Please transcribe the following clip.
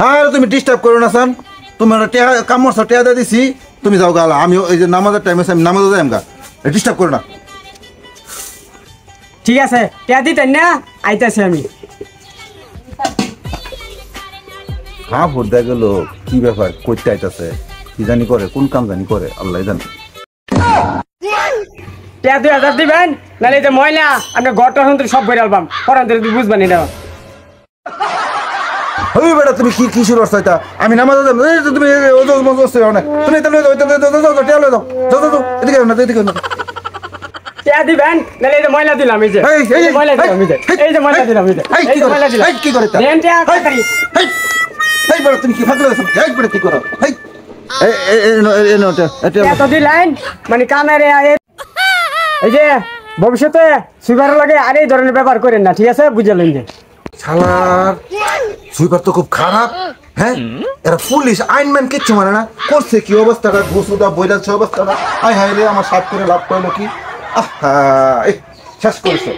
হ্যাঁ তুমি ডিস্টার্ব করো না সান, তোমার কামড় টেয়া দিয়ে দিছি, তুমি যাও গালা, আমি ওই যে নামাজের টাইম আছে আমি নামাজে যাই গা, ডিস্টার্ব করো না। ঠিক আছে টিয়া দিতেন না, আইতাছি আমি। হ্যাঁ ভোট দেয়া গেল, কি ব্যাপার করতে আইতাছে, কি জানি করে, কোন কাম জানি করে, আল্লাহ জানে। টিয়া 2000 দিবেন, নাহলে এই যে ময়লা আমরা ঘরটা হন সব বইরে আলবাম, পরান তুই বুঝবানি না। ওই বেটা তুমি কি কি শুরু করছো? আমি নামাজে যাবো, তুমি তুমি এদিকে না, এদিকে না। টিয়া দিবেন, নাহলে এই যে ময়লা দিলাম, এই যে ময়লা দিলাম, এই যে ময়লা দিলাম, এই যে ময়লা দিলাম, কি করে দেন টিয়া তাড়াতাড়ি। এই বেটা তুমি কি ফাঁকলে আছো? এই বেটা কি করো? এত দিলেন মানে কানারে এই যে ভবিষ্যতে সুইপার লাগে আর এই ধরনের ব্যবহার করেন না, ঠিক আছে? বুঝলেন যে শালার সুইপার তো খুব খারাপ। হ্যাঁ এরা পুলিশ আইনম্যান কিচ্ছু মানে না, করছে কি অবস্থাটা, ঘুষুদা বইলাচ্ছে অবস্থাটা। আয় হায় রে, আমার সাপ করে লাভ পাইলো কি? আহা শেষ করেছো।